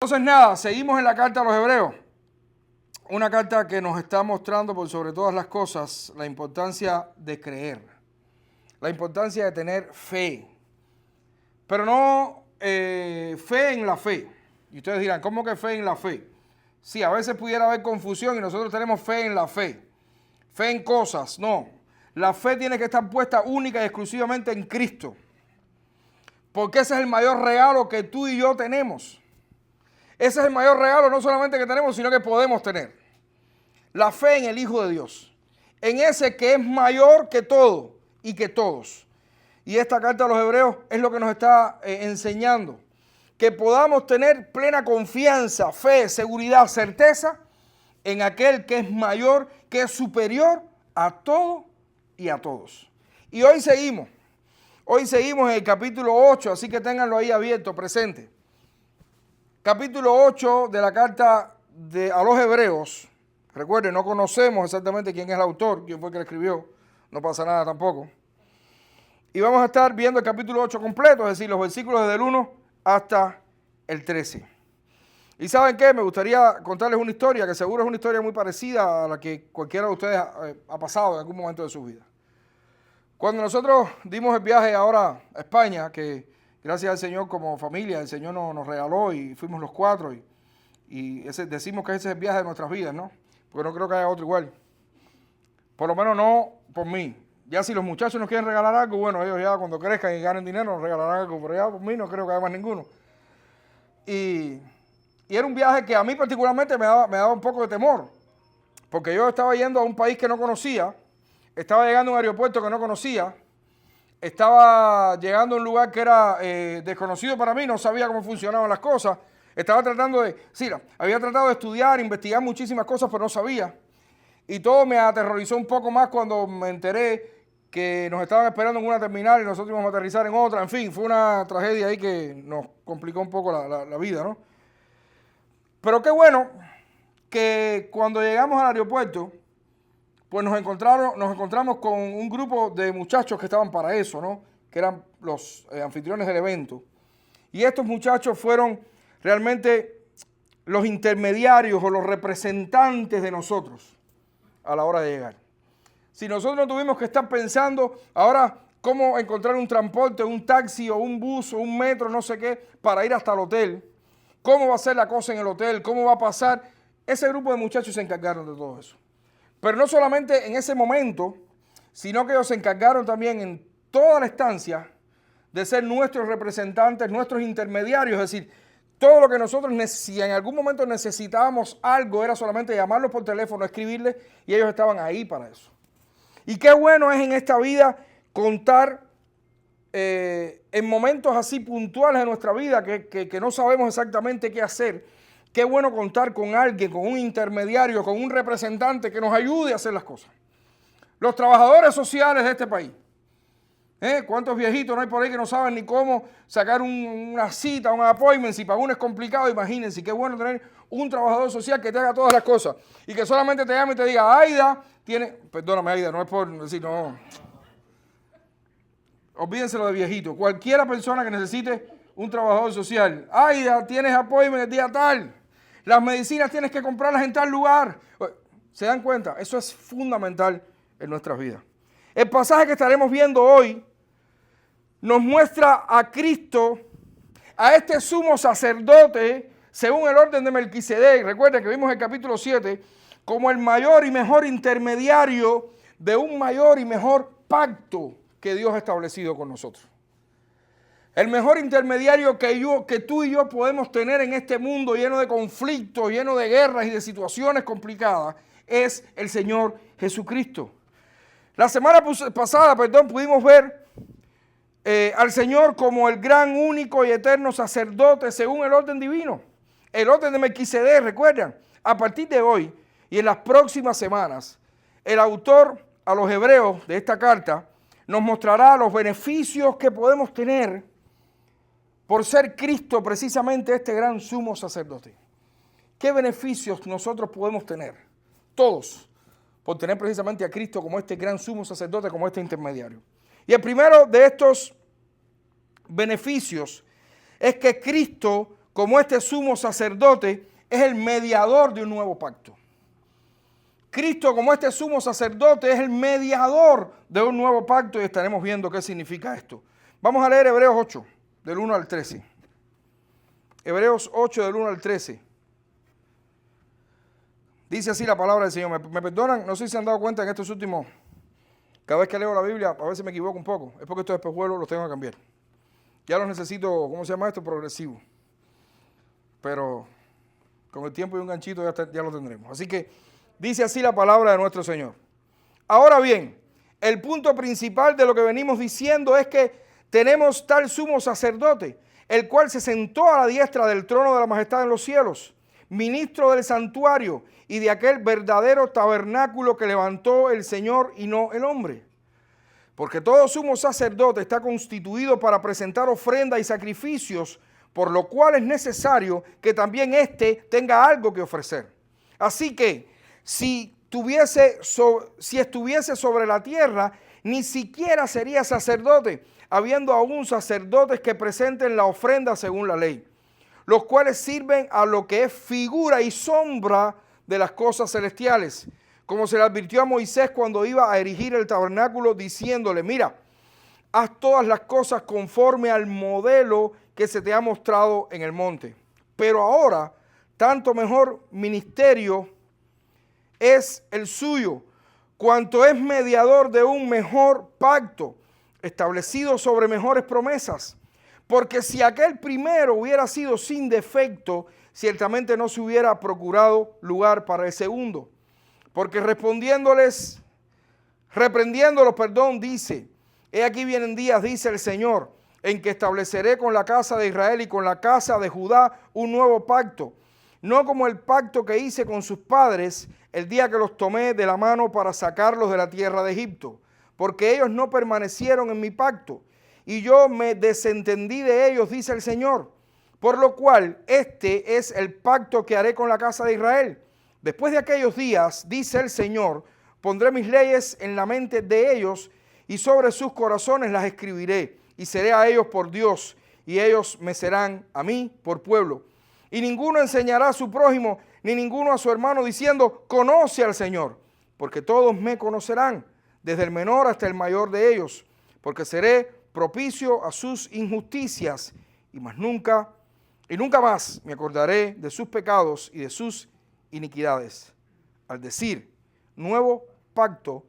Entonces nada, seguimos en la carta a los Hebreos. Una carta que nos está mostrando por sobre todas las cosas la importancia de creer. La importancia de tener fe. Pero no fe en la fe. Y ustedes dirán, ¿cómo que fe en la fe? Sí, a veces pudiera haber confusión y nosotros tenemos fe en la fe. Fe en cosas, no. La fe tiene que estar puesta única y exclusivamente en Cristo. Porque ese es el mayor regalo que tú y yo tenemos. Ese es el mayor regalo no solamente que tenemos, sino que podemos tener. La fe en el Hijo de Dios. En ese que es mayor que todo y que todos. Y esta carta a los Hebreos es lo que nos está enseñando. Que podamos tener plena confianza, fe, seguridad, certeza en aquel que es mayor, que es superior a todo y a todos. Y hoy seguimos. Hoy seguimos en el capítulo 8, así que ténganlo ahí abierto, presente. Capítulo 8 de la carta a los Hebreos. Recuerden, no conocemos exactamente quién es el autor, quién fue el que la escribió. No pasa nada tampoco. Y vamos a estar viendo el capítulo 8 completo, es decir, los versículos desde el 1 hasta el 13. Y ¿saben qué? Me gustaría contarles una historia que seguro es una historia muy parecida a la que cualquiera de ustedes ha pasado en algún momento de su vida. Cuando nosotros dimos el viaje ahora a España, que gracias al Señor como familia, el Señor nos regaló y fuimos los 4 y decimos que ese es el viaje de nuestras vidas, ¿no? Porque no creo que haya otro igual. Por lo menos no por mí. Ya si los muchachos nos quieren regalar algo, bueno, ellos ya cuando crezcan y ganen dinero nos regalarán algo, pero ya por mí no creo que haya más ninguno. Y era un viaje que a mí particularmente me daba un poco de temor, porque yo estaba yendo a un país que no conocía, estaba llegando a un aeropuerto que no conocía, estaba llegando a un lugar que era desconocido para mí, no sabía cómo funcionaban las cosas, había tratado de estudiar, investigar muchísimas cosas, pero no sabía. Y todo me aterrorizó un poco más cuando me enteré que nos estaban esperando en una terminal y nosotros íbamos a aterrizar en otra. En fin, fue una tragedia ahí que nos complicó un poco la vida, ¿no? Pero qué bueno que cuando llegamos al aeropuerto, pues nos encontramos con un grupo de muchachos que estaban para eso, ¿no? Que eran los anfitriones del evento. Y estos muchachos fueron realmente los intermediarios o los representantes de nosotros a la hora de llegar. Si nosotros no tuvimos que estar pensando ahora cómo encontrar un transporte, un taxi o un bus o un metro, no sé qué, para ir hasta el hotel, cómo va a ser la cosa en el hotel, cómo va a pasar, ese grupo de muchachos se encargaron de todo eso. Pero no solamente en ese momento, sino que ellos se encargaron también en toda la estancia de ser nuestros representantes, nuestros intermediarios, es decir, todo lo que nosotros, si en algún momento necesitábamos algo, era solamente llamarlos por teléfono, escribirles, y ellos estaban ahí para eso. Y qué bueno es en esta vida contar en momentos así puntuales de nuestra vida que no sabemos exactamente qué hacer. Qué bueno contar con alguien, con un intermediario, con un representante que nos ayude a hacer las cosas. Los trabajadores sociales de este país. ¿Cuántos viejitos no hay por ahí que no saben ni cómo sacar una cita, un appointment? Si para uno es complicado, imagínense, qué bueno tener un trabajador social que te haga todas las cosas y que solamente te llame y te diga, Aida, perdóname Aida, no es por decir, no. Olvídense lo de viejito. Cualquiera persona que necesite un trabajador social, Aida, tienes appointment el día tal, las medicinas tienes que comprarlas en tal lugar. ¿Se dan cuenta? Eso es fundamental en nuestras vidas. El pasaje que estaremos viendo hoy nos muestra a Cristo, a este sumo sacerdote, según el orden de Melquisedec. Recuerden que vimos el capítulo 7, como el mayor y mejor intermediario de un mayor y mejor pacto que Dios ha establecido con nosotros. El mejor intermediario que tú y yo podemos tener en este mundo lleno de conflictos, lleno de guerras y de situaciones complicadas, es el Señor Jesucristo. La semana pasada, pudimos ver al Señor como el gran, único y eterno sacerdote según el orden divino. El orden de Melquisedec, recuerdan. A partir de hoy y en las próximas semanas, el autor a los Hebreos de esta carta nos mostrará los beneficios que podemos tener por ser Cristo precisamente este gran sumo sacerdote. ¿Qué beneficios nosotros podemos tener? Todos. Por tener precisamente a Cristo como este gran sumo sacerdote, como este intermediario. Y el primero de estos beneficios es que Cristo como este sumo sacerdote, es el mediador de un nuevo pacto. Cristo, como este sumo sacerdote, es el mediador de un nuevo pacto y estaremos viendo qué significa esto. Vamos a leer Hebreos 8, del 1 al 13. Hebreos 8, del 1 al 13. Dice así la palabra del Señor. Me perdonan, no sé si se han dado cuenta en estos últimos, cada vez que leo la Biblia, a veces me equivoco un poco. Es porque estos espejuelos los tengo que cambiar. Ya los necesito, ¿cómo se llama esto? Progresivo. Pero con el tiempo y un ganchito ya lo tendremos. Así que dice así la palabra de nuestro Señor. Ahora bien, el punto principal de lo que venimos diciendo es que tenemos tal sumo sacerdote, el cual se sentó a la diestra del trono de la majestad en los cielos, ministro del santuario y de aquel verdadero tabernáculo que levantó el Señor y no el hombre. Porque todo sumo sacerdote está constituido para presentar ofrenda y sacrificios, por lo cual es necesario que también éste tenga algo que ofrecer. Así que, si estuviese sobre la tierra, ni siquiera sería sacerdote, habiendo aún sacerdotes que presenten la ofrenda según la ley, los cuales sirven a lo que es figura y sombra de las cosas celestiales, como se le advirtió a Moisés cuando iba a erigir el tabernáculo, diciéndole, mira, haz todas las cosas conforme al modelo que se te ha mostrado en el monte. Pero ahora, tanto mejor ministerio es el suyo, cuanto es mediador de un mejor pacto, establecido sobre mejores promesas. Porque si aquel primero hubiera sido sin defecto, ciertamente no se hubiera procurado lugar para el segundo. Porque reprendiéndolos, dice, he aquí vienen días, dice el Señor, en que estableceré con la casa de Israel y con la casa de Judá un nuevo pacto, no como el pacto que hice con sus padres el día que los tomé de la mano para sacarlos de la tierra de Egipto, porque ellos no permanecieron en mi pacto, y yo me desentendí de ellos, dice el Señor. Por lo cual, este es el pacto que haré con la casa de Israel. Después de aquellos días, dice el Señor, pondré mis leyes en la mente de ellos y sobre sus corazones las escribiré, y seré a ellos por Dios, y ellos me serán a mí por pueblo. Y ninguno enseñará a su prójimo, ni ninguno a su hermano, diciendo, conoce al Señor, porque todos me conocerán, desde el menor hasta el mayor de ellos, porque seré propicio a sus injusticias, y nunca más me acordaré de sus pecados y de sus iniquidades. Al decir, nuevo pacto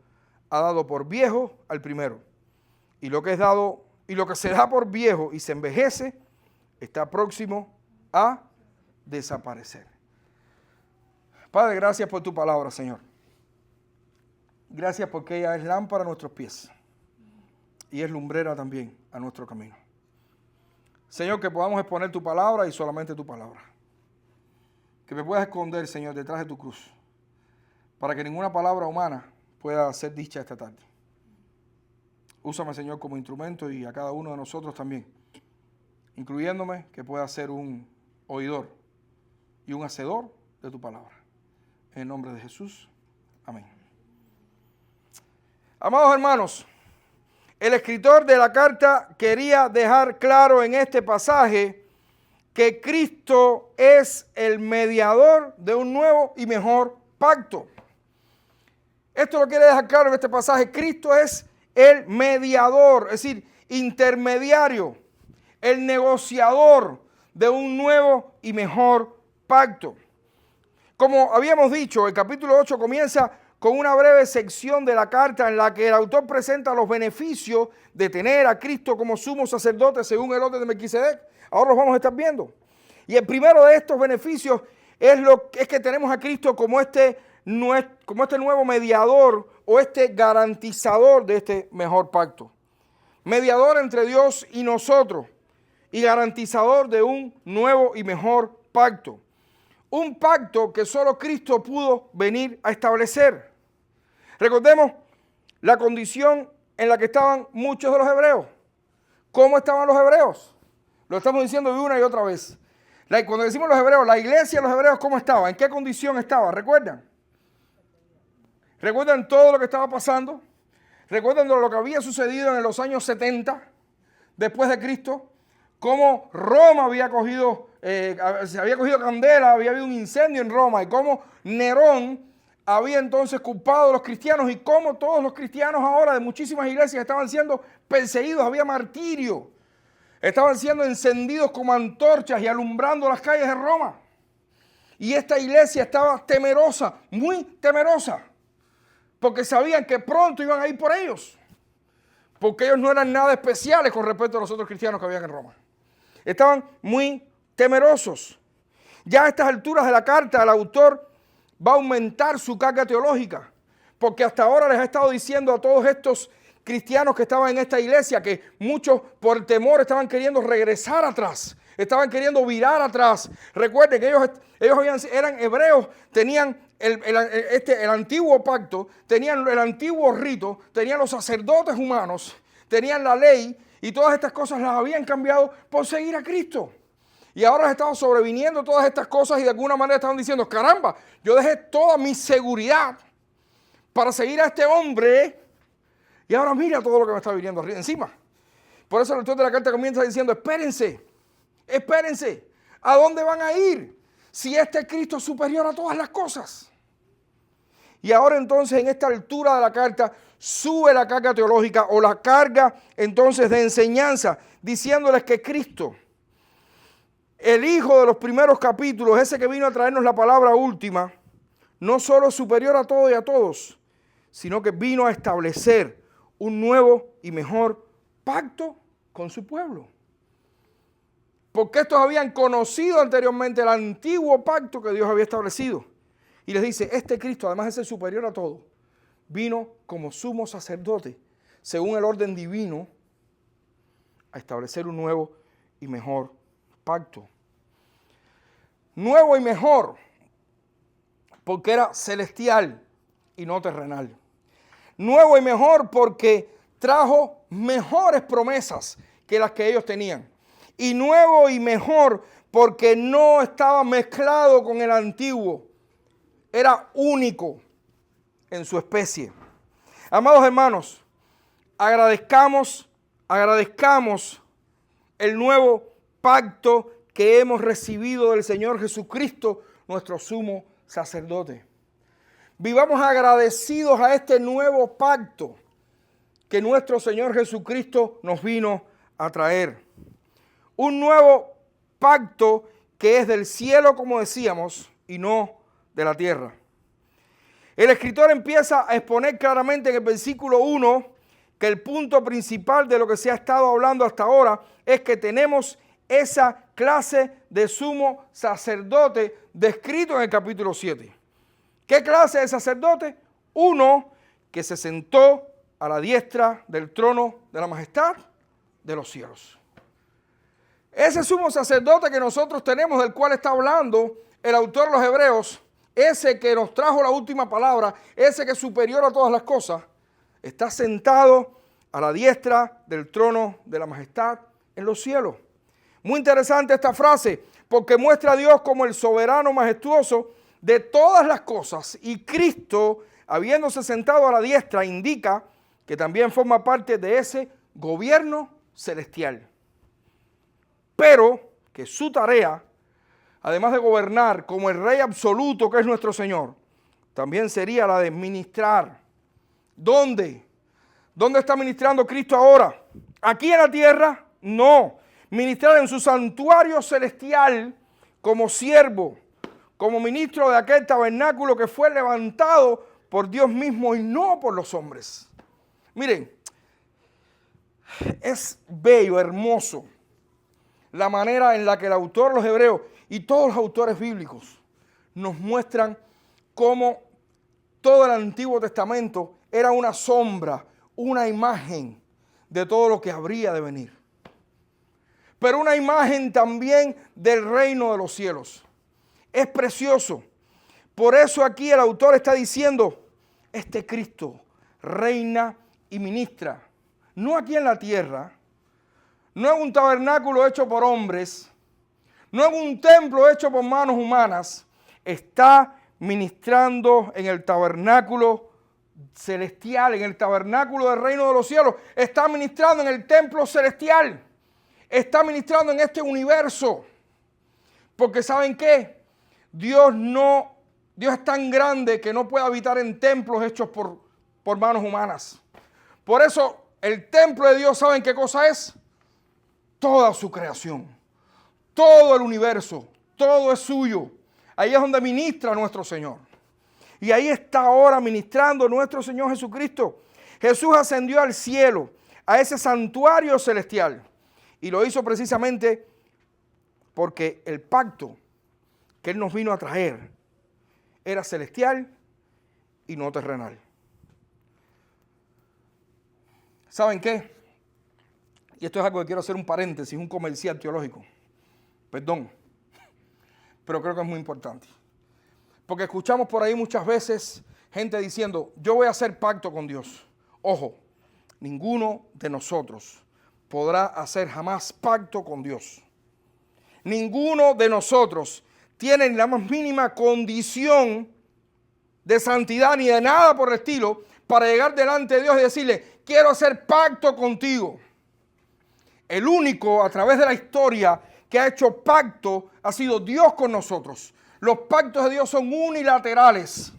ha dado por viejo al primero, y lo que se da por viejo y se envejece está próximo a desaparecer. Padre, gracias por tu palabra, Señor. Gracias porque ella es lámpara a nuestros pies y es lumbrera también a nuestro camino. Señor, que podamos exponer tu palabra y solamente tu palabra. Que me puedas esconder, Señor, detrás de tu cruz, para que ninguna palabra humana pueda ser dicha esta tarde. Úsame, Señor, como instrumento y a cada uno de nosotros también, incluyéndome, que pueda ser un oidor y un hacedor de tu palabra. En el nombre de Jesús. Amén. Amados hermanos, el escritor de la carta quería dejar claro en este pasaje que Cristo es el mediador de un nuevo y mejor pacto. Esto lo quiere dejar claro en este pasaje. Cristo es el mediador, es decir, intermediario, el negociador de un nuevo y mejor pacto. Como habíamos dicho, el capítulo 8 comienza con una breve sección de la carta en la que el autor presenta los beneficios de tener a Cristo como sumo sacerdote según el orden de Melquisedec. Ahora los vamos a estar viendo. Y el primero de estos beneficios es que tenemos a Cristo como este nuevo mediador o este garantizador de este mejor pacto. Mediador entre Dios y nosotros y garantizador de un nuevo y mejor pacto. Un pacto que solo Cristo pudo venir a establecer. Recordemos la condición en la que estaban muchos de los hebreos. ¿Cómo estaban los hebreos? Lo estamos diciendo de una y otra vez. Cuando decimos los hebreos, la iglesia de los hebreos, ¿cómo estaba? ¿En qué condición estaba? ¿Recuerdan? ¿Recuerdan todo lo que estaba pasando? ¿Recuerdan lo que había sucedido en los años 70 después de Cristo? cómo Roma había cogido, se había cogido candela, había habido un incendio en Roma, y cómo Nerón había entonces culpado a los cristianos, y cómo todos los cristianos ahora de muchísimas iglesias estaban siendo perseguidos, había martirio, estaban siendo encendidos como antorchas y alumbrando las calles de Roma. Y esta iglesia estaba temerosa, muy temerosa, porque sabían que pronto iban a ir por ellos, porque ellos no eran nada especiales con respecto a los otros cristianos que habían en Roma. Estaban muy temerosos. Ya a estas alturas de la carta, el autor va a aumentar su carga teológica, porque hasta ahora les ha estado diciendo a todos estos cristianos que estaban en esta iglesia que muchos por temor estaban queriendo regresar atrás, estaban queriendo virar atrás. Recuerden que ellos eran hebreos, tenían el antiguo pacto, tenían el antiguo rito, tenían los sacerdotes humanos, tenían la ley, y todas estas cosas las habían cambiado por seguir a Cristo. Y ahora les estaban sobreviniendo todas estas cosas, y de alguna manera estaban diciendo, caramba, yo dejé toda mi seguridad para seguir a este hombre, y ahora mira todo lo que me está viniendo encima. Por eso el autor de la carta comienza diciendo, espérense, ¿a dónde van a ir si este Cristo es superior a todas las cosas? Y ahora entonces en esta altura de la carta sube la carga teológica, o la carga entonces de enseñanza, diciéndoles que Cristo, el Hijo de los primeros capítulos, ese que vino a traernos la palabra última, no solo es superior a todo y a todos, sino que vino a establecer un nuevo y mejor pacto con su pueblo. Porque estos habían conocido anteriormente el antiguo pacto que Dios había establecido. Y les dice, este Cristo, además de ser superior a todo, vino como sumo sacerdote, según el orden divino, a establecer un nuevo y mejor pacto. Nuevo y mejor, porque era celestial y no terrenal. Nuevo y mejor porque trajo mejores promesas que las que ellos tenían. Y nuevo y mejor porque no estaba mezclado con el antiguo. Era único en su especie. Amados hermanos, agradezcamos el nuevo pacto que hemos recibido del Señor Jesucristo, nuestro sumo sacerdote. Vivamos agradecidos a este nuevo pacto que nuestro Señor Jesucristo nos vino a traer. Un nuevo pacto que es del cielo, como decíamos, y no de la tierra. El escritor empieza a exponer claramente en el versículo 1 que el punto principal de lo que se ha estado hablando hasta ahora es que tenemos esa clase de sumo sacerdote descrito en el capítulo 7. ¿Qué clase de sacerdote? Uno que se sentó a la diestra del trono de la majestad de los cielos. Ese sumo sacerdote que nosotros tenemos, del cual está hablando el autor de los Hebreos, ese que nos trajo la última palabra, ese que es superior a todas las cosas, está sentado a la diestra del trono de la majestad en los cielos. Muy interesante esta frase, porque muestra a Dios como el soberano majestuoso de todas las cosas, y Cristo, habiéndose sentado a la diestra, indica que también forma parte de ese gobierno celestial. Pero que su tarea, además de gobernar como el Rey absoluto que es nuestro Señor, también sería la de ministrar. ¿Dónde? ¿Dónde está ministrando Cristo ahora? ¿Aquí en la tierra? No. Ministrar en su santuario celestial como siervo, como ministro de aquel tabernáculo que fue levantado por Dios mismo y no por los hombres. Miren, es bello, hermoso, la manera en la que el autor de los Hebreos y todos los autores bíblicos nos muestran cómo todo el Antiguo Testamento era una sombra, una imagen de todo lo que habría de venir. Pero una imagen también del reino de los cielos. Es precioso. Por eso aquí el autor está diciendo, este Cristo reina y ministra, no aquí en la tierra, no en un tabernáculo hecho por hombres, no en un templo hecho por manos humanas, está ministrando en el tabernáculo celestial, en el tabernáculo del reino de los cielos, está ministrando en el templo celestial. está ministrando en este universo. Porque ¿saben qué? Dios es tan grande que no puede habitar en templos hechos por manos humanas. Por eso el templo de Dios, ¿saben qué cosa es? Toda su creación, todo el universo, todo es suyo. Ahí es donde ministra nuestro Señor. Y ahí está ahora ministrando nuestro Señor Jesucristo. Jesús ascendió al cielo, a ese santuario celestial. Y lo hizo precisamente porque el pacto que Él nos vino a traer era celestial y no terrenal. ¿Saben qué? Y esto es algo que quiero hacer un paréntesis, un comercial teológico. Perdón, pero creo que es muy importante. Porque escuchamos por ahí muchas veces gente diciendo, yo voy a hacer pacto con Dios. Ojo, ninguno de nosotros podrá hacer jamás pacto con Dios. Ninguno de nosotros tiene la más mínima condición de santidad ni de nada por el estilo para llegar delante de Dios y decirle, quiero hacer pacto contigo. El único a través de la historia que ha hecho pacto ha sido Dios con nosotros. Los pactos de Dios son unilaterales.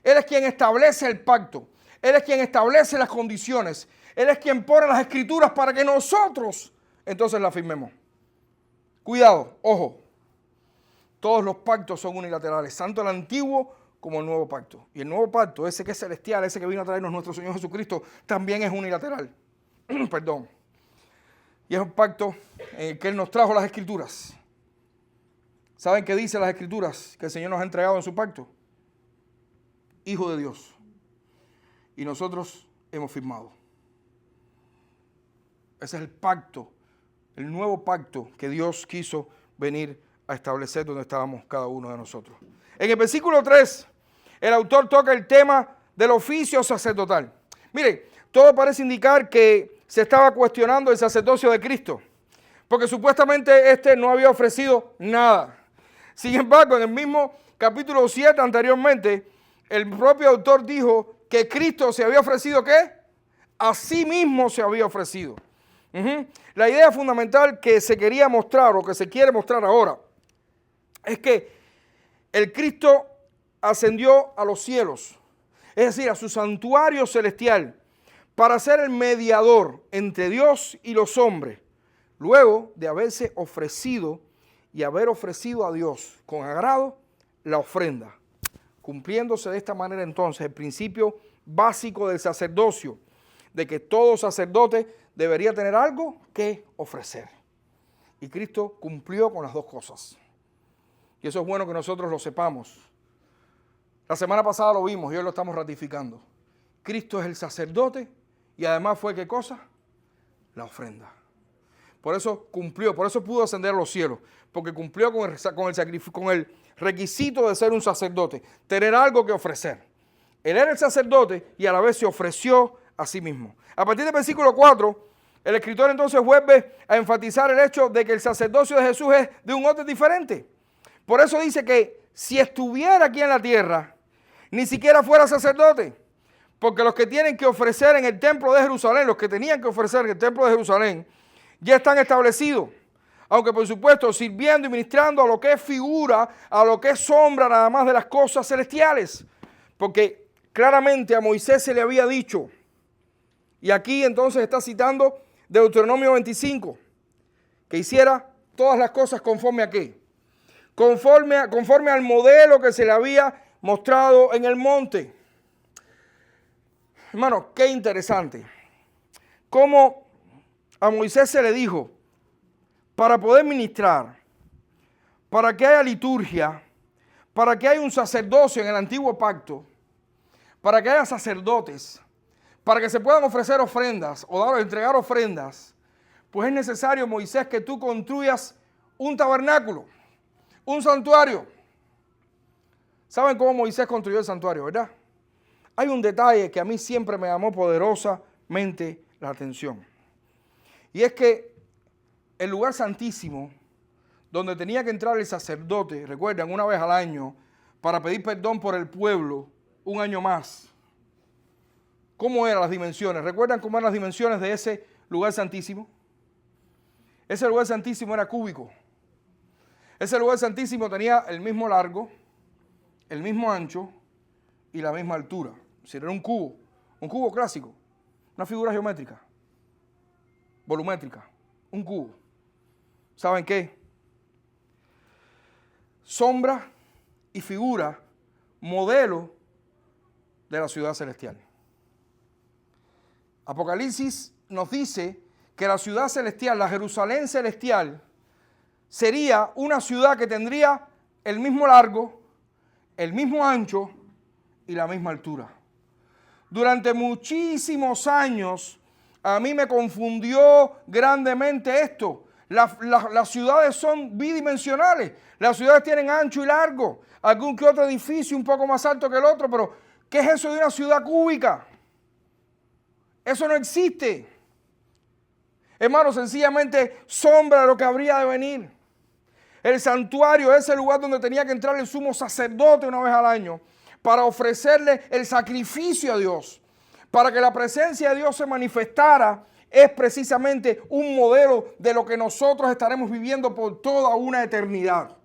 Él es quien establece el pacto. Él es quien establece las condiciones. Él es quien pone las escrituras para que nosotros entonces las firmemos. Cuidado, ojo. Todos los pactos son unilaterales, tanto el antiguo como el nuevo pacto. Y el nuevo pacto, ese que es celestial, ese que vino a traernos nuestro Señor Jesucristo, también es unilateral. Perdón. Y es un pacto en el que Él nos trajo las escrituras. ¿Saben qué dice las escrituras que el Señor nos ha entregado en su pacto? Hijo de Dios. Y nosotros hemos firmado. Ese es el pacto, el nuevo pacto que Dios quiso venir a establecer donde estábamos cada uno de nosotros. En el versículo 3, el autor toca el tema del oficio sacerdotal. Mire, todo parece indicar que se estaba cuestionando el sacerdocio de Cristo, porque supuestamente este no había ofrecido nada. Sin embargo, en el mismo capítulo 7 anteriormente, el propio autor dijo que Cristo se había ofrecido, ¿qué? A sí mismo se había ofrecido. La idea fundamental que se quería mostrar o que se quiere mostrar ahora es que el Cristo ascendió a los cielos, es decir, a su santuario celestial, para ser el mediador entre Dios y los hombres, luego de haberse ofrecido y haber ofrecido a Dios con agrado la ofrenda, cumpliéndose de esta manera entonces el principio básico del sacerdocio, de que todo sacerdote debería tener algo que ofrecer. Y Cristo cumplió con las dos cosas. Y eso es bueno que nosotros lo sepamos. La semana pasada lo vimos y hoy lo estamos ratificando. Cristo es el sacerdote y además fue ¿qué cosa? La ofrenda. Por eso cumplió, por eso pudo ascender a los cielos, porque cumplió con el requisito de ser un sacerdote, tener algo que ofrecer. Él era el sacerdote y a la vez se ofreció a sí mismo. A partir del versículo 4, el escritor entonces vuelve a enfatizar el hecho de que el sacerdocio de Jesús es de un orden diferente. Por eso dice que si estuviera aquí en la tierra, ni siquiera fuera sacerdote, porque los que tienen que ofrecer en el templo de Jerusalén, los que tenían que ofrecer en el templo de Jerusalén, ya están establecidos. Aunque por supuesto sirviendo y ministrando a lo que es figura, a lo que es sombra nada más de las cosas celestiales. Porque claramente a Moisés se le había dicho, y aquí entonces está citando Deuteronomio 25, que hiciera todas las cosas conforme a qué. Conforme al modelo que se le había mostrado en el monte. Hermano, qué interesante. Cómo a Moisés se le dijo, para poder ministrar, para que haya liturgia, para que haya un sacerdocio en el antiguo pacto, para que haya sacerdotes, para que se puedan ofrecer ofrendas o entregar ofrendas, pues es necesario, Moisés, que tú construyas un tabernáculo, un santuario. ¿Saben cómo Moisés construyó el santuario, verdad? Hay un detalle que a mí siempre me llamó poderosamente la atención. Y es que el lugar santísimo, donde tenía que entrar el sacerdote, recuerdan, una vez al año, para pedir perdón por el pueblo, un año más. ¿Cómo eran las dimensiones? ¿Recuerdan cómo eran las dimensiones de ese lugar santísimo? Ese lugar santísimo era cúbico. Ese lugar santísimo tenía el mismo largo, el mismo ancho y la misma altura. Es decir, era un cubo clásico, una figura geométrica, volumétrica, un cubo. ¿Saben qué? Sombra y figura, modelo de la ciudad celestial. Apocalipsis nos dice que la ciudad celestial, la Jerusalén celestial, sería una ciudad que tendría el mismo largo, el mismo ancho y la misma altura. Durante muchísimos años a mí me confundió grandemente esto. Las ciudades son bidimensionales. Las ciudades tienen ancho y largo. Algún que otro edificio un poco más alto que el otro, pero ¿qué es eso de una ciudad cúbica? Eso no existe. Hermano, sencillamente sombra de lo que habría de venir. El santuario es el lugar donde tenía que entrar el sumo sacerdote una vez al año para ofrecerle el sacrificio a Dios. Para que la presencia de Dios se manifestara, es precisamente un modelo de lo que nosotros estaremos viviendo por toda una eternidad.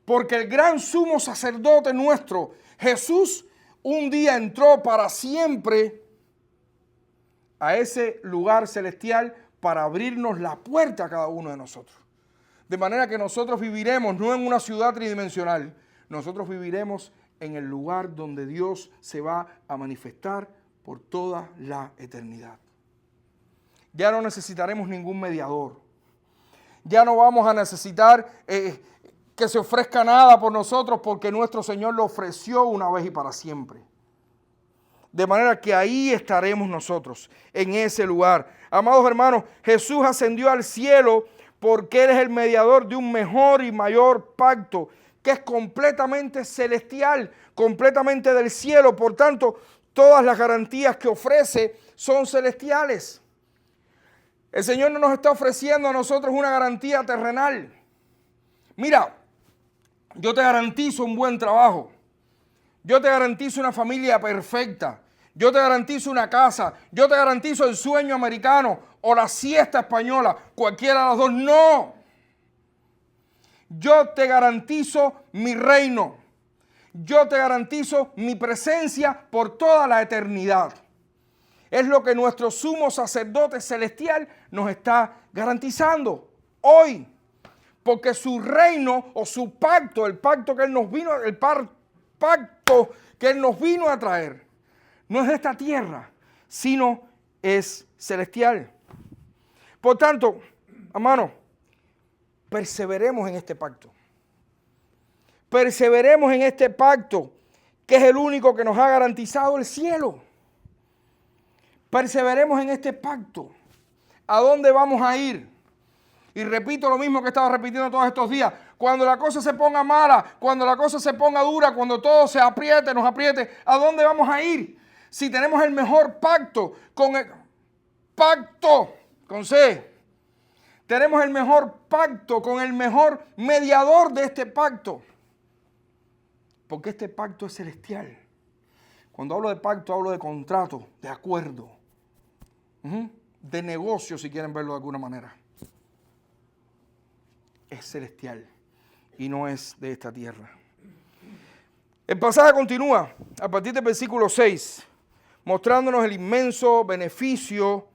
Porque el gran sumo sacerdote nuestro, Jesús, un día entró para siempre a ese lugar celestial para abrirnos la puerta a cada uno de nosotros. De manera que nosotros viviremos no en una ciudad tridimensional, nosotros viviremos en el lugar donde Dios se va a manifestar por toda la eternidad. Ya no necesitaremos ningún mediador. Ya no vamos a necesitar que se ofrezca nada por nosotros porque nuestro Señor lo ofreció una vez y para siempre. De manera que ahí estaremos nosotros, en ese lugar. Amados hermanos, Jesús ascendió al cielo porque Él es el mediador de un mejor y mayor pacto que es completamente celestial, completamente del cielo. Por tanto, todas las garantías que ofrece son celestiales. El Señor no nos está ofreciendo a nosotros una garantía terrenal. Mira, yo te garantizo un buen trabajo. Yo te garantizo una familia perfecta. Yo te garantizo una casa. Yo te garantizo el sueño americano o la siesta española. Cualquiera de las dos. No. Yo te garantizo mi reino. Yo te garantizo mi presencia por toda la eternidad. Es lo que nuestro sumo sacerdote celestial nos está garantizando hoy. Porque su reino o su pacto, el pacto que Él nos vino, pacto que Él nos vino a traer, no es de esta tierra, sino es celestial. Por tanto, hermano, perseveremos en este pacto. Perseveremos en este pacto, que es el único que nos ha garantizado el cielo. Perseveremos en este pacto. ¿A dónde vamos a ir? Y repito lo mismo que estaba repitiendo todos estos días. Cuando la cosa se ponga mala, cuando la cosa se ponga dura, cuando todo se apriete, nos apriete, ¿a dónde vamos a ir? Si tenemos el mejor pacto con C. Tenemos el mejor pacto con el mejor mediador de este pacto. Porque este pacto es celestial. Cuando hablo de pacto, hablo de contrato, de acuerdo, de negocio, si quieren verlo de alguna manera. Es celestial y no es de esta tierra. El pasaje continúa a partir del versículo 6, mostrándonos el inmenso beneficio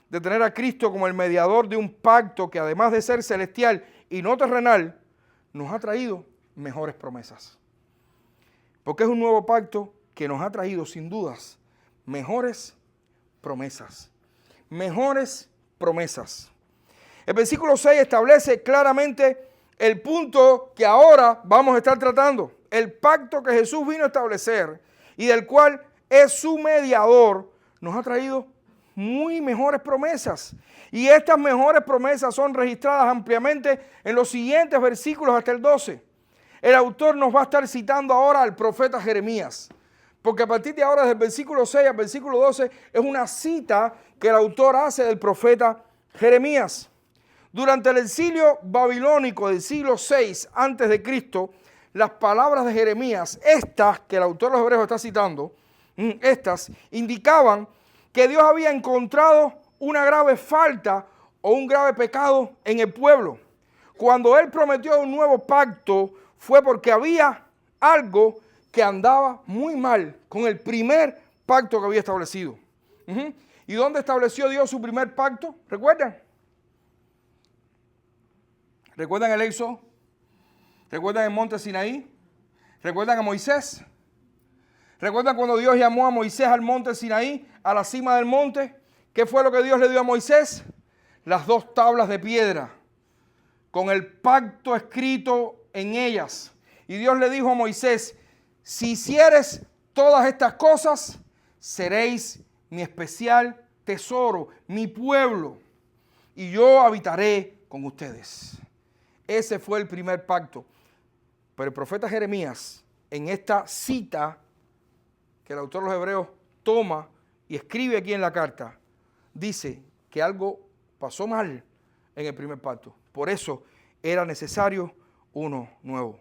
de tener a Cristo como el mediador de un pacto que, además de ser celestial y no terrenal, nos ha traído mejores promesas. Porque es un nuevo pacto que nos ha traído, sin dudas, mejores promesas. Mejores promesas. El versículo 6 establece claramente el punto que ahora vamos a estar tratando. El pacto que Jesús vino a establecer y del cual es su mediador, nos ha traído muy mejores promesas. Y estas mejores promesas son registradas ampliamente en los siguientes versículos hasta el 12. El autor nos va a estar citando ahora al profeta Jeremías. Porque a partir de ahora, desde el versículo 6 al versículo 12, es una cita que el autor hace del profeta Jeremías. Durante el exilio babilónico del siglo 6 antes de Cristo, las palabras de Jeremías, estas que el autor de los Hebreos está citando, estas indicaban que Dios había encontrado una grave falta o un grave pecado en el pueblo. Cuando él prometió un nuevo pacto, fue porque había algo que andaba muy mal con el primer pacto que había establecido. ¿Y dónde estableció Dios su primer pacto? ¿Recuerdan? ¿Recuerdan el Éxodo? ¿Recuerdan el monte Sinaí? ¿Recuerdan a Moisés? ¿Recuerdan cuando Dios llamó a Moisés al monte Sinaí, a la cima del monte? ¿Qué fue lo que Dios le dio a Moisés? Las 2 tablas de piedra, con el pacto escrito en ellas. Y Dios le dijo a Moisés, si hicieres todas estas cosas, seréis mi especial tesoro, mi pueblo, y yo habitaré con ustedes. Ese fue el primer pacto. Pero el profeta Jeremías, en esta cita que el autor de los Hebreos toma y escribe aquí en la carta, dice que algo pasó mal en el primer pacto. Por eso era necesario uno nuevo.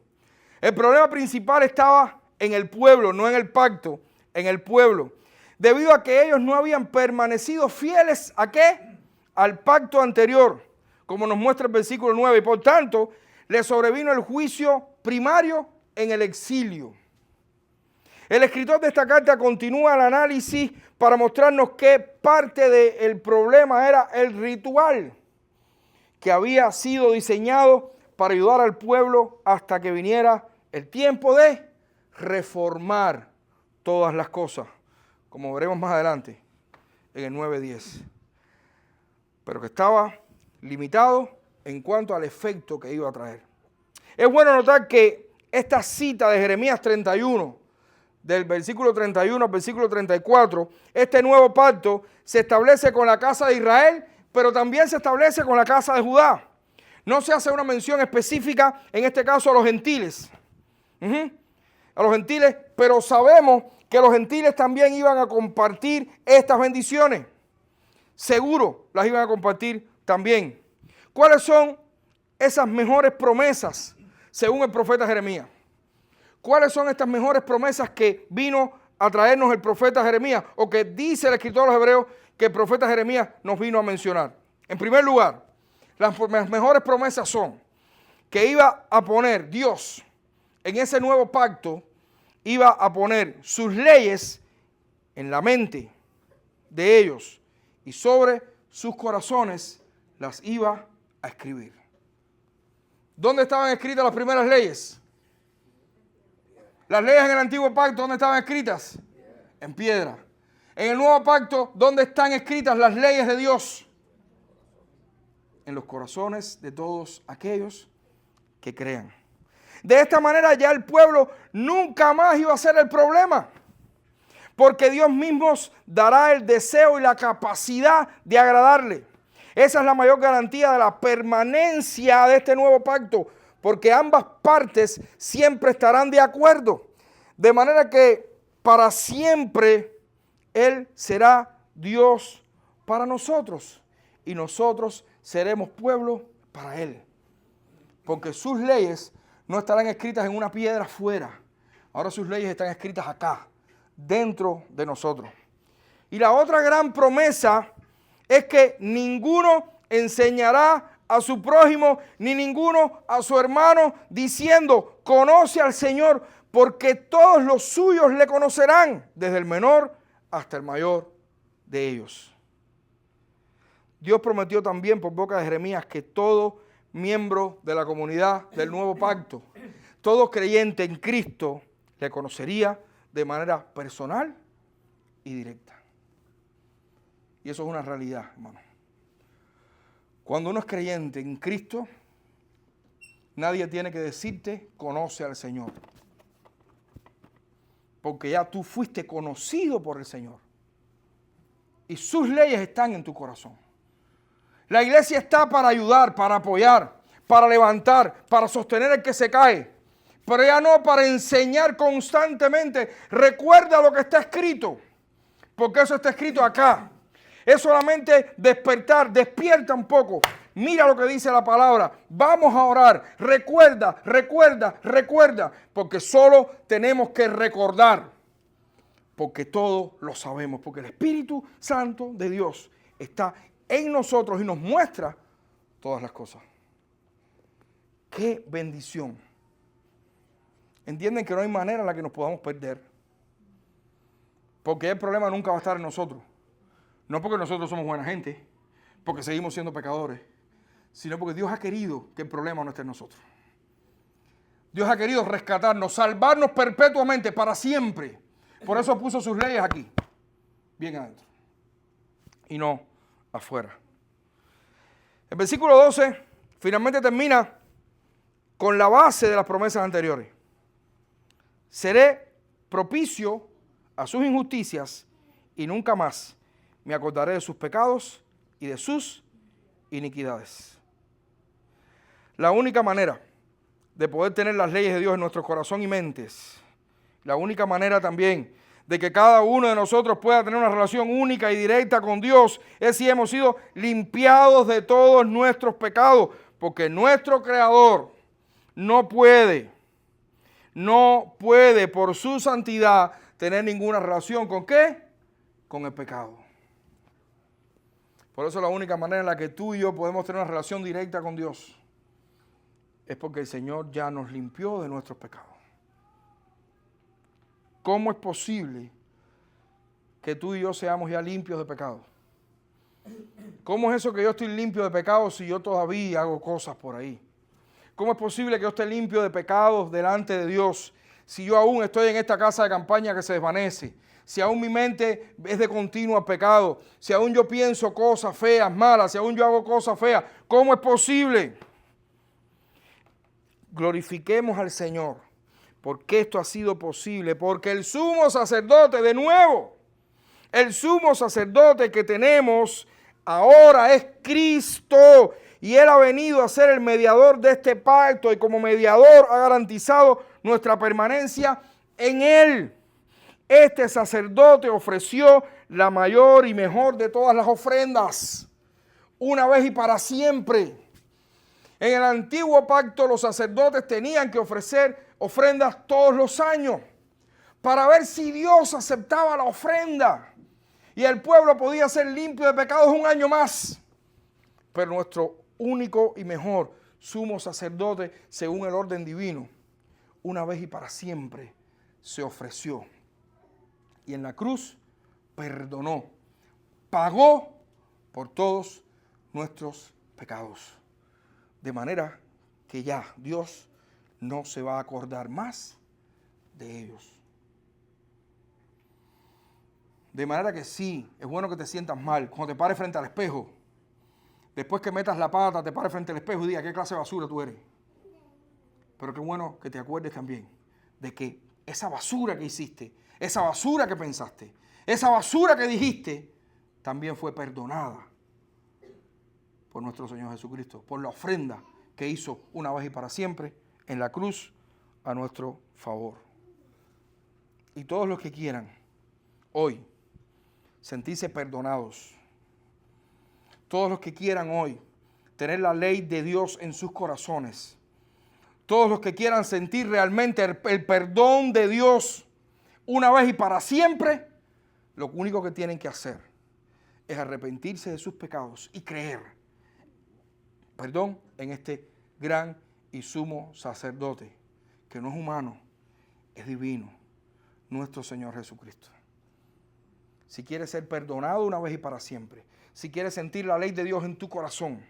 El problema principal estaba en el pueblo, no en el pacto, en el pueblo. Debido a que ellos no habían permanecido fieles ¿a qué? Al pacto anterior, como nos muestra el versículo 9. Y por tanto, le sobrevino el juicio primario en el exilio. El escritor de esta carta continúa el análisis para mostrarnos que parte del problema era el ritual que había sido diseñado para ayudar al pueblo hasta que viniera el tiempo de reformar todas las cosas, como veremos más adelante en el 9:10. Pero que estaba limitado en cuanto al efecto que iba a traer. Es bueno notar que esta cita de Jeremías 31, del versículo 31 al versículo 34, este nuevo pacto se establece con la casa de Israel, pero también se establece con la casa de Judá. No se hace una mención específica, en este caso a los gentiles. A los gentiles, pero sabemos que los gentiles también iban a compartir estas bendiciones. Seguro las iban a compartir también. ¿Cuáles son esas mejores promesas según el profeta Jeremías? ¿Cuáles son estas mejores promesas que vino a traernos el profeta Jeremías o que dice el escritor de los Hebreos que el profeta Jeremías nos vino a mencionar? En primer lugar, las mejores promesas son que iba a poner Dios en ese nuevo pacto, iba a poner sus leyes en la mente de ellos y sobre sus corazones las iba a escribir. ¿Dónde estaban escritas las primeras leyes? Las leyes en el antiguo pacto, ¿dónde estaban escritas? En piedra. En el nuevo pacto, ¿dónde están escritas las leyes de Dios? En los corazones de todos aquellos que crean. De esta manera ya el pueblo nunca más iba a ser el problema, porque Dios mismo dará el deseo y la capacidad de agradarle. Esa es la mayor garantía de la permanencia de este nuevo pacto, porque ambas partes siempre estarán de acuerdo, de manera que para siempre Él será Dios para nosotros y nosotros seremos pueblo para Él, porque sus leyes no estarán escritas en una piedra afuera, ahora sus leyes están escritas acá, dentro de nosotros. Y la otra gran promesa es que ninguno enseñará a su prójimo, ni ninguno a su hermano, diciendo, conoce al Señor, porque todos los suyos le conocerán, desde el menor hasta el mayor de ellos. Dios prometió también por boca de Jeremías que todo miembro de la comunidad del nuevo pacto, todo creyente en Cristo, le conocería de manera personal y directa. Y eso es una realidad, hermano. Cuando uno es creyente en Cristo, nadie tiene que decirte, conoce al Señor. Porque ya tú fuiste conocido por el Señor. Y sus leyes están en tu corazón. La iglesia está para ayudar, para apoyar, para levantar, para sostener al que se cae. Pero ya no para enseñar constantemente. Recuerda lo que está escrito. Porque eso está escrito acá. Es solamente despertar, despierta un poco. Mira lo que dice la palabra. Vamos a orar. Recuerda, recuerda, recuerda. Porque solo tenemos que recordar. Porque todo lo sabemos. Porque el Espíritu Santo de Dios está en nosotros y nos muestra todas las cosas. ¡Qué bendición! Entienden que no hay manera en la que nos podamos perder. Porque el problema nunca va a estar en nosotros. No porque nosotros somos buena gente, porque seguimos siendo pecadores, sino porque Dios ha querido que el problema no esté en nosotros. Dios ha querido rescatarnos, salvarnos perpetuamente, para siempre. Por eso puso sus leyes aquí, bien adentro, y no afuera. El versículo 12 finalmente termina con la base de las promesas anteriores. Seré propicio a sus injusticias y nunca más me acordaré de sus pecados y de sus iniquidades. La única manera de poder tener las leyes de Dios en nuestro corazón y mentes, la única manera también de que cada uno de nosotros pueda tener una relación única y directa con Dios es si hemos sido limpiados de todos nuestros pecados, porque nuestro Creador no puede por su santidad tener ninguna relación ¿con qué? Con el pecado. Por eso la única manera en la que tú y yo podemos tener una relación directa con Dios es porque el Señor ya nos limpió de nuestros pecados. ¿Cómo es posible que tú y yo seamos ya limpios de pecado? ¿Cómo es eso que yo estoy limpio de pecado si yo todavía hago cosas por ahí? ¿Cómo es posible que yo esté limpio de pecados delante de Dios si yo aún estoy en esta casa de campaña que se desvanece? Si aún mi mente es de continuo pecado, si aún yo pienso cosas feas, malas, si aún yo hago cosas feas, ¿cómo es posible? Glorifiquemos al Señor, porque esto ha sido posible, porque el sumo sacerdote, de nuevo, el sumo sacerdote que tenemos ahora es Cristo, y Él ha venido a ser el mediador de este pacto, y como mediador ha garantizado nuestra permanencia en Él. Este sacerdote ofreció la mayor y mejor de todas las ofrendas, una vez y para siempre. En el antiguo pacto los sacerdotes tenían que ofrecer ofrendas todos los años para ver si Dios aceptaba la ofrenda y el pueblo podía ser limpio de pecados un año más. Pero nuestro único y mejor sumo sacerdote, según el orden divino, una vez y para siempre se ofreció. Y en la cruz perdonó, pagó por todos nuestros pecados. De manera que ya Dios no se va a acordar más de ellos. De manera que sí, es bueno que te sientas mal. Cuando te pares frente al espejo, después que metas la pata, te pares frente al espejo y digas qué clase de basura tú eres. Pero qué bueno que te acuerdes también de que esa basura que hiciste, esa basura que pensaste, esa basura que dijiste, también fue perdonada por nuestro Señor Jesucristo, por la ofrenda que hizo una vez y para siempre en la cruz a nuestro favor. Y todos los que quieran hoy sentirse perdonados, todos los que quieran hoy tener la ley de Dios en sus corazones, todos los que quieran sentir realmente el perdón de Dios una vez y para siempre, lo único que tienen que hacer es arrepentirse de sus pecados y creer, perdón, en este gran y sumo sacerdote, que no es humano, es divino, nuestro Señor Jesucristo. Si quieres ser perdonado una vez y para siempre, si quieres sentir la ley de Dios en tu corazón,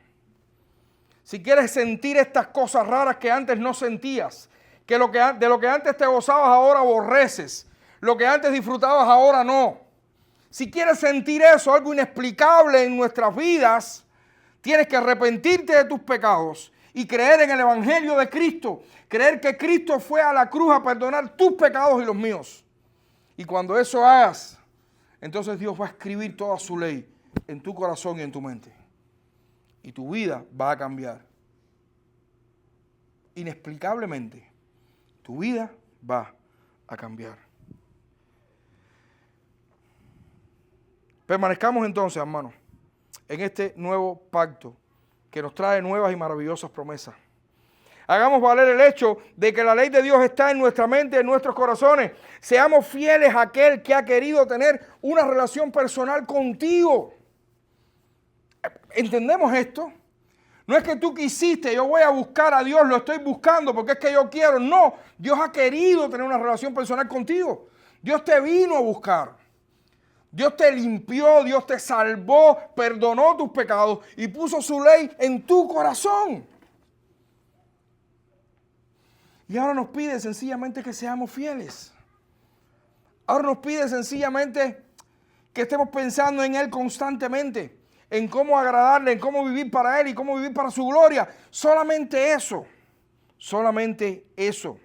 si quieres sentir estas cosas raras que antes no sentías, que de lo que antes te gozabas ahora aborreces, lo que antes disfrutabas ahora no. Si quieres sentir eso, algo inexplicable en nuestras vidas, tienes que arrepentirte de tus pecados y creer en el Evangelio de Cristo. Creer que Cristo fue a la cruz a perdonar tus pecados y los míos. Y cuando eso hagas, entonces Dios va a escribir toda su ley en tu corazón y en tu mente. Y tu vida va a cambiar. Inexplicablemente, tu vida va a cambiar. Permanezcamos entonces, hermanos, en este nuevo pacto que nos trae nuevas y maravillosas promesas. Hagamos valer el hecho de que la ley de Dios está en nuestra mente, en nuestros corazones. Seamos fieles a aquel que ha querido tener una relación personal contigo. ¿Entendemos esto? No es que tú quisiste, yo voy a buscar a Dios, lo estoy buscando porque es que yo quiero. No, Dios ha querido tener una relación personal contigo. Dios te vino a buscar. Dios te limpió, Dios te salvó, perdonó tus pecados y puso su ley en tu corazón. Y ahora nos pide sencillamente que seamos fieles. Ahora nos pide sencillamente que estemos pensando en Él constantemente, en cómo agradarle, en cómo vivir para Él y cómo vivir para su gloria. Solamente eso, solamente eso.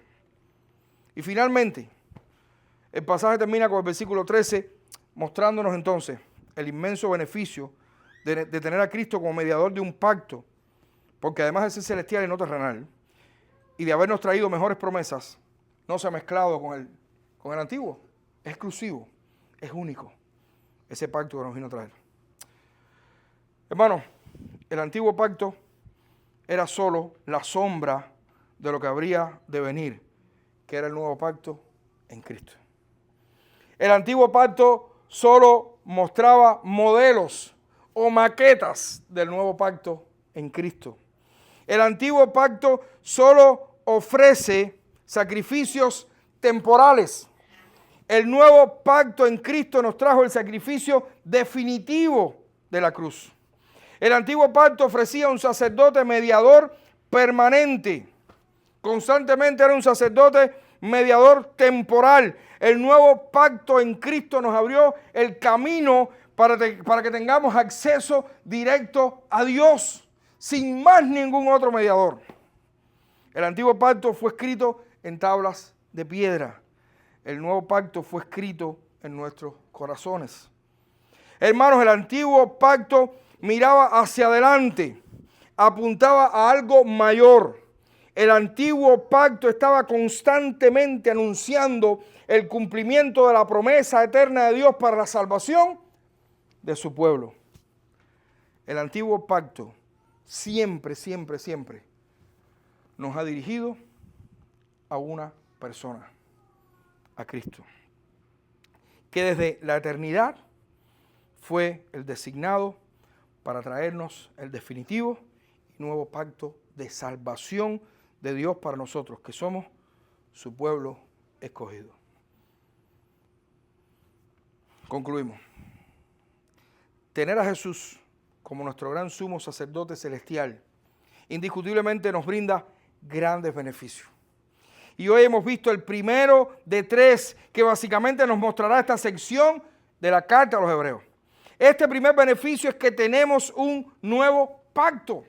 Y finalmente, el pasaje termina con el versículo 13, mostrándonos entonces el inmenso beneficio de tener a Cristo como mediador de un pacto, porque además de ser celestial y no terrenal, y de habernos traído mejores promesas, no se ha mezclado con el antiguo. Es exclusivo, es único, ese pacto que nos vino a traer. Hermano, el antiguo pacto era solo la sombra de lo que habría de venir, que era el nuevo pacto en Cristo. El antiguo pacto solo mostraba modelos o maquetas del nuevo pacto en Cristo. El antiguo pacto solo ofrece sacrificios temporales. El nuevo pacto en Cristo nos trajo el sacrificio definitivo de la cruz. El antiguo pacto ofrecía un sacerdote mediador permanente. Constantemente era un sacerdote mediador temporal. El nuevo pacto en Cristo nos abrió el camino para que tengamos acceso directo a Dios, sin más ningún otro mediador. El antiguo pacto fue escrito en tablas de piedra. El nuevo pacto fue escrito en nuestros corazones. Hermanos, el antiguo pacto miraba hacia adelante, apuntaba a algo mayor. El antiguo pacto estaba constantemente anunciando el cumplimiento de la promesa eterna de Dios para la salvación de su pueblo. El antiguo pacto siempre, siempre, siempre nos ha dirigido a una persona, a Cristo, que desde la eternidad fue el designado para traernos el definitivo y nuevo pacto de salvación de Dios para nosotros, que somos su pueblo escogido. Concluimos. Tener a Jesús como nuestro gran sumo sacerdote celestial indiscutiblemente nos brinda grandes beneficios. Y hoy hemos visto el primero de tres que básicamente nos mostrará esta sección de la carta a los Hebreos. Este primer beneficio es que tenemos un nuevo pacto.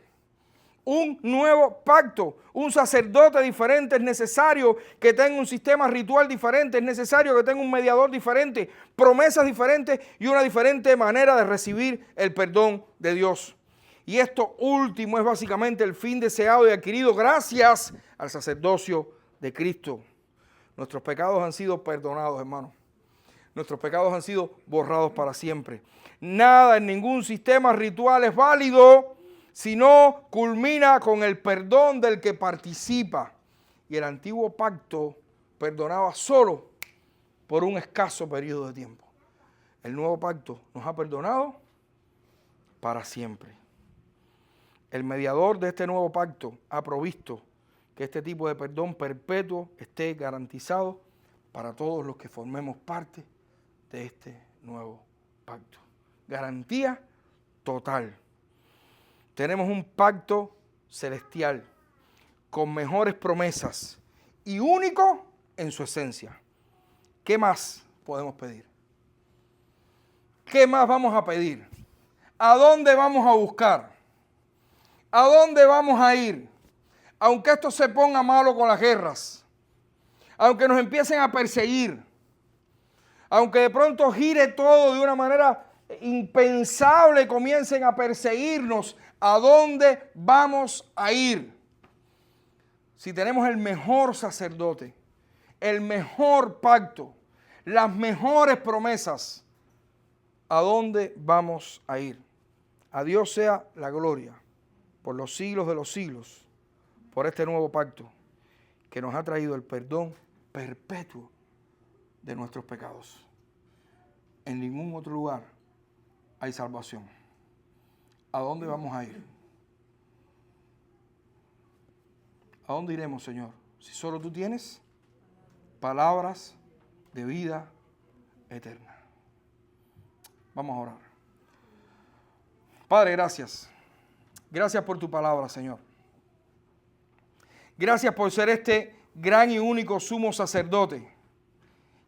Un nuevo pacto. Un sacerdote diferente es necesario que tenga un sistema ritual diferente, es necesario que tenga un mediador diferente, promesas diferentes y una diferente manera de recibir el perdón de Dios. Y esto último es básicamente el fin deseado y adquirido gracias al sacerdocio de Cristo. Nuestros pecados han sido perdonados, hermanos. Nuestros pecados han sido borrados para siempre. Nada en ningún sistema ritual es válido si no culmina con el perdón del que participa. Y el antiguo pacto perdonaba solo por un escaso periodo de tiempo. El nuevo pacto nos ha perdonado para siempre. El mediador de este nuevo pacto ha provisto que este tipo de perdón perpetuo esté garantizado para todos los que formemos parte de este nuevo pacto. Garantía total. Tenemos un pacto celestial con mejores promesas y único en su esencia. ¿Qué más podemos pedir? ¿Qué más vamos a pedir? ¿A dónde vamos a buscar? ¿A dónde vamos a ir? Aunque esto se ponga malo con las guerras, aunque nos empiecen a perseguir, aunque de pronto gire todo de una manera impensable, comiencen a perseguirnos, ¿a dónde vamos a ir? Si tenemos el mejor sacerdote, el mejor pacto, las mejores promesas, ¿a dónde vamos a ir? A Dios sea la gloria por los siglos de los siglos, por este nuevo pacto que nos ha traído el perdón perpetuo de nuestros pecados. En ningún otro lugar hay salvación. ¿A dónde vamos a ir? ¿A dónde iremos, Señor? Si solo tú tienes palabras de vida eterna. Vamos a orar. Padre, gracias. Gracias por tu palabra, Señor. Gracias por ser este gran y único sumo sacerdote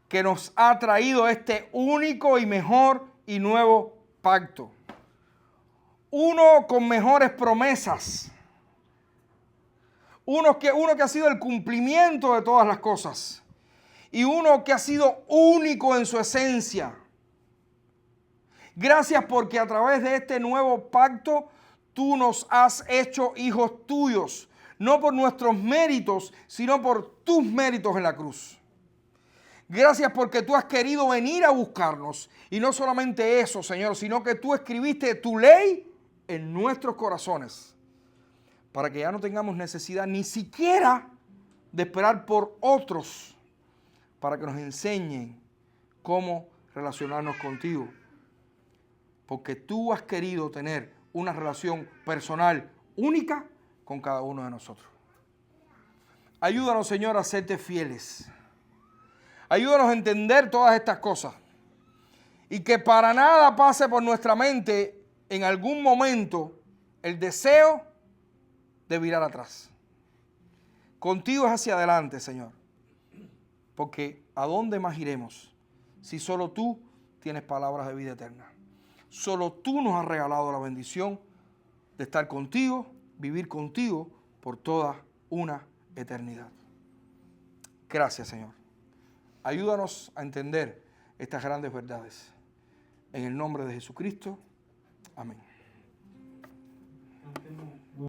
que nos ha traído este único y mejor y nuevo pacto. Uno con mejores promesas. Uno que ha sido el cumplimiento de todas las cosas. Y uno que ha sido único en su esencia. Gracias porque a través de este nuevo pacto tú nos has hecho hijos tuyos. No por nuestros méritos, sino por tus méritos en la cruz. Gracias porque tú has querido venir a buscarnos. Y no solamente eso, Señor, sino que tú escribiste tu ley en nuestros corazones. Para que ya no tengamos necesidad ni siquiera de esperar por otros. Para que nos enseñen cómo relacionarnos contigo. Porque tú has querido tener una relación personal única con cada uno de nosotros. Ayúdanos, Señor, a serte fieles. Ayúdanos a entender todas estas cosas. Y que para nada pase por nuestra mente en algún momento el deseo de virar atrás. Contigo es hacia adelante, Señor. Porque ¿a dónde más iremos si solo tú tienes palabras de vida eterna? Solo tú nos has regalado la bendición de estar contigo, vivir contigo por toda una eternidad. Gracias, Señor. Ayúdanos a entender estas grandes verdades. En el nombre de Jesucristo. Amén.